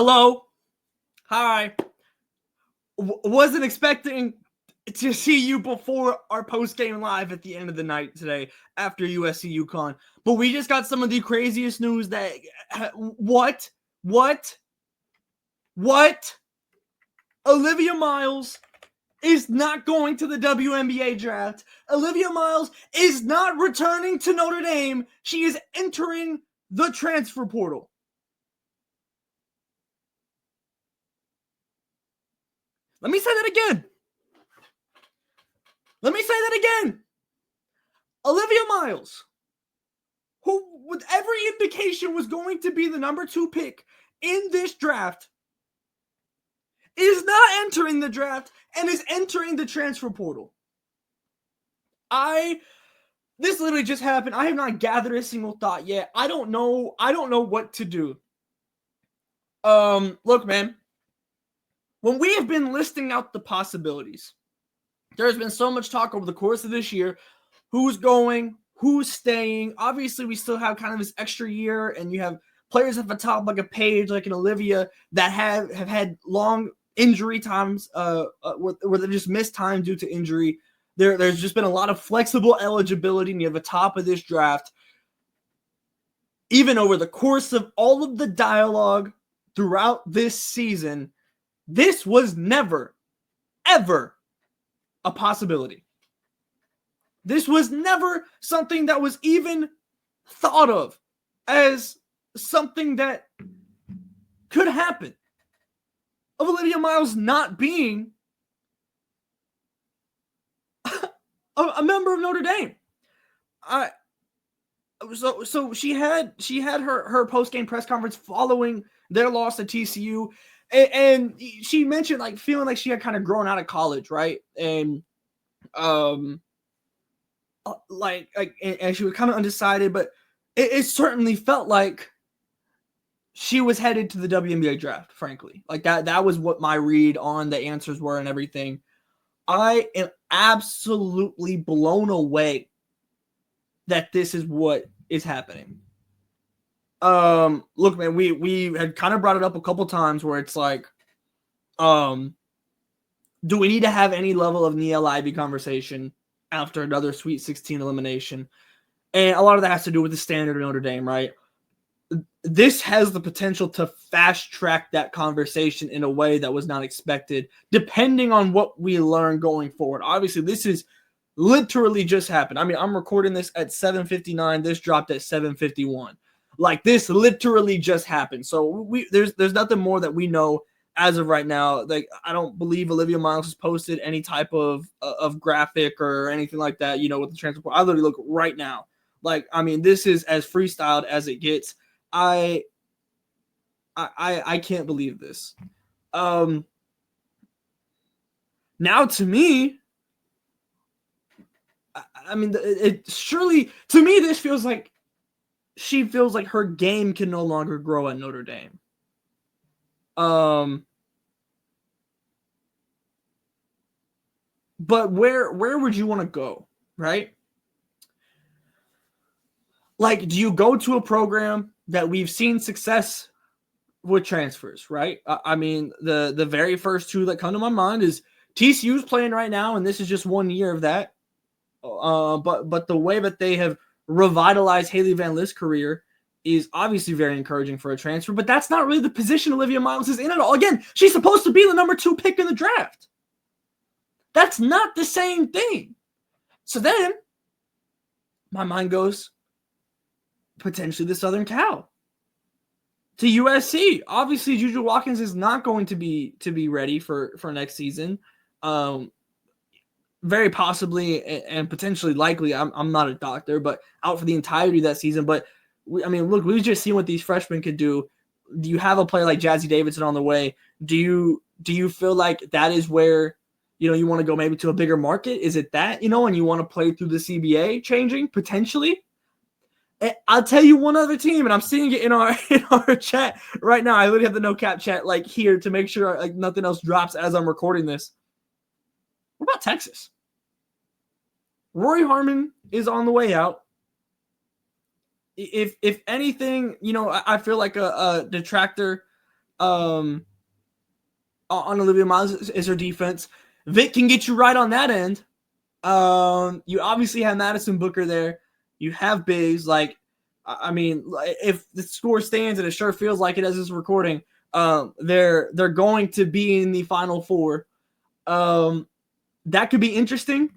Hello. Hi. Wasn't expecting to see you before our post-game live at the end of the night today after USC UConn. But we just got some of the craziest news that... What? Olivia Miles is not going to the WNBA draft. Olivia Miles is not returning to Notre Dame. She is entering the transfer portal. Let me say that again. Olivia Miles, who with every indication was going to be the number 2 pick in this draft, is not entering the draft and is entering the transfer portal. This literally just happened. I have not gathered a single thought yet. I don't know what to do. Look, man. When we have been listing out the possibilities, there's been so much talk over the course of this year. Who's going? Who's staying? Obviously, we still have kind of this extra year, and you have players at the top like a Paige, like an Olivia, that have had long injury times, where they just missed time due to injury. There's just been a lot of flexible eligibility near the top of this draft. Even over the course of all of the dialogue throughout this season, this was never, ever a possibility. This was never something that was even thought of as something that could happen. Of Olivia Miles not being a member of Notre Dame. So she had her post-game press conference following their loss to TCU. And she mentioned like feeling like she had kind of grown out of college, right? And and she was kind of undecided, but it certainly felt like she was headed to the WNBA draft, frankly. Like that was what my read on the answers were and everything. I am absolutely blown away that this is what is happening. Look, man, we had kind of brought it up a couple times where it's like, do we need to have any level of Nia Ivy conversation after another Sweet 16 elimination? And a lot of that has to do with the standard of Notre Dame, right? This has the potential to fast track that conversation in a way that was not expected, depending on what we learn going forward. Obviously, this is literally just happened. I mean, I'm recording this at 7:59. This dropped at 7:51. Like, this literally just happened. So there's nothing more that we know as of right now. Like, I don't believe Olivia Miles has posted any type of graphic or anything like that, with the transfer portal. I literally look right now. Like, I mean, this is as freestyled as it gets. I can't believe this. Now to me, I mean, it surely, to me, this feels like she feels like her game can no longer grow at Notre Dame. But where would you want to go, right? Like, do you go to a program that we've seen success with transfers, right? I mean, the very first two that come to my mind is TCU's playing right now, and this is just 1 year of that. But the way that they have revitalized Haley Van List's career is obviously very encouraging for a transfer, but that's not really the position Olivia Miles is in at all. Again, she's supposed to be the number 2 pick in the draft. That's not the same thing. So then my mind goes potentially the Southern Cal to USC. Obviously, Juju Watkins is not going to be ready for next season. Very possibly and potentially likely. I'm not a doctor, but out for the entirety of that season. But look, we've just seen what these freshmen could do. Do you have a player like Jazzy Davidson on the way? Do you feel like that is where you want to go maybe to a bigger market? Is it that and you want to play through the CBA changing potentially? I'll tell you one other team, and I'm seeing it in our chat right now. I literally have the no cap chat like here to make sure like nothing else drops as I'm recording this. What about Texas? Rory Harmon is on the way out. If anything, I feel like a detractor on Olivia Miles is her defense. Vic can get you right on that end. You obviously have Madison Booker there. You have bigs. Like, I mean, if the score stands, and it sure feels like it as this recording, they're going to be in the Final Four. That could be interesting.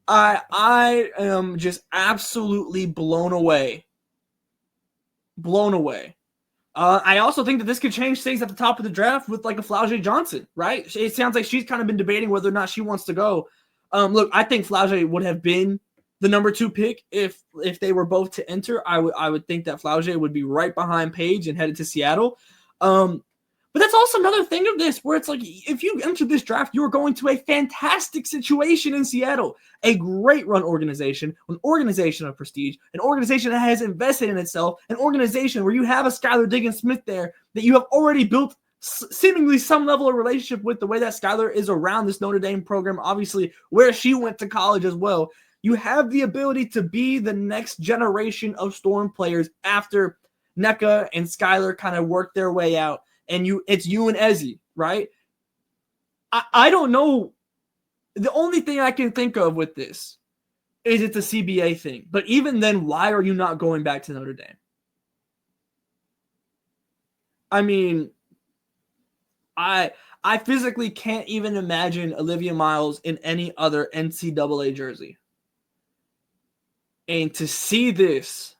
I am just absolutely blown away. Blown away. I also think that this could change things at the top of the draft with like a Flau'jae Johnson, right? It sounds like she's kind of been debating whether or not she wants to go. Look, I think Flau'jae would have been the number 2 pick if they were both to enter. I would think that Flau'jae would be right behind Paige and headed to Seattle. But that's also another thing of this, where it's like, if you enter this draft, you are going to a fantastic situation in Seattle, a great run organization, an organization of prestige, an organization that has invested in itself, an organization where you have a Skylar Diggins-Smith there that you have already built seemingly some level of relationship with, the way that Skylar is around this Notre Dame program, obviously where she went to college as well. You have the ability to be the next generation of Storm players after Nneka and Skylar kind of work their way out. And it's you and Ezzy, right? I don't know. The only thing I can think of with this is it's a CBA thing. But even then, why are you not going back to Notre Dame? I mean, I physically can't even imagine Olivia Miles in any other NCAA jersey. And to see this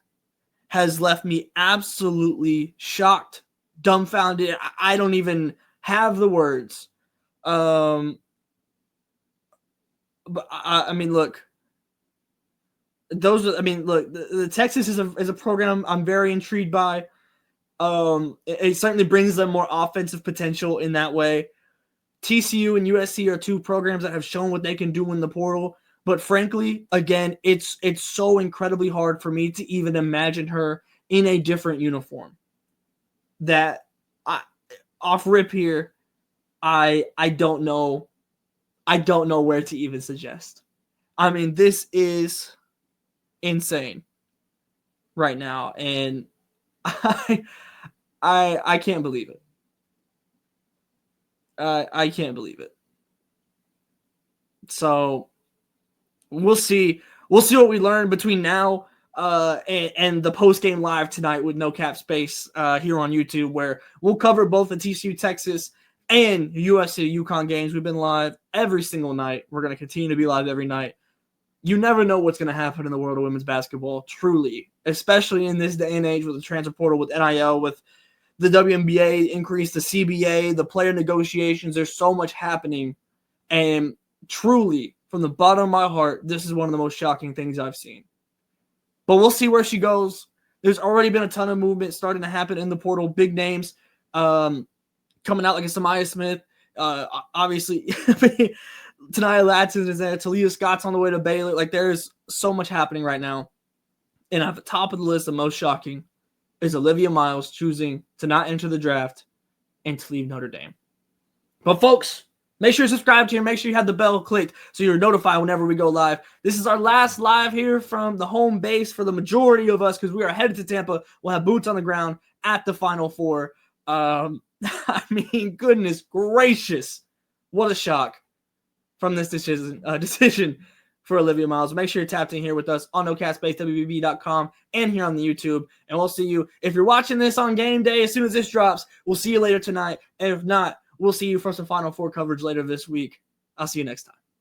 has left me absolutely shocked, dumbfounded. I don't even have the words. But I mean, look, the Texas is a program I'm very intrigued by. It certainly brings them more offensive potential in that way. TCU and USC are 2 programs that have shown what they can do in the portal. But frankly, again, it's so incredibly hard for me to even imagine her in a different uniform. That off rip here, I don't know. I don't know where to even suggest. I mean, this is insane right now, and I can't believe it. I can't believe it. So we'll see. We'll see what we learn between now and the post-game live tonight with No Cap Space here on YouTube, where we'll cover both the TCU Texas and USC UConn games. We've been live every single night. We're going to continue to be live every night. You never know what's going to happen in the world of women's basketball, truly, especially in this day and age with the transfer portal, with NIL, with the WNBA increase, the CBA, the player negotiations. There's so much happening. And truly, from the bottom of my heart, this is one of the most shocking things I've seen. But we'll see where she goes. There's already been a ton of movement starting to happen in the portal. Big names coming out like a Samaya Smith. Obviously, Tania Latson is there. Talia Scott's on the way to Baylor. Like, there's so much happening right now. And at the top of the list, the most shocking is Olivia Miles choosing to not enter the draft and to leave Notre Dame. But folks, make sure you're subscribed here. Make sure you have the bell clicked so you're notified whenever we go live. This is our last live here from the home base for the majority of us, because we are headed to Tampa. We'll have boots on the ground at the Final Four. I mean, goodness gracious. What a shock from this decision for Olivia Miles. Make sure you're tapped in here with us on NoCastSpaceWB.com and here on the YouTube. And we'll see you. If you're watching this on game day, as soon as this drops, we'll see you later tonight. And if not, we'll see you for some Final Four coverage later this week. I'll see you next time.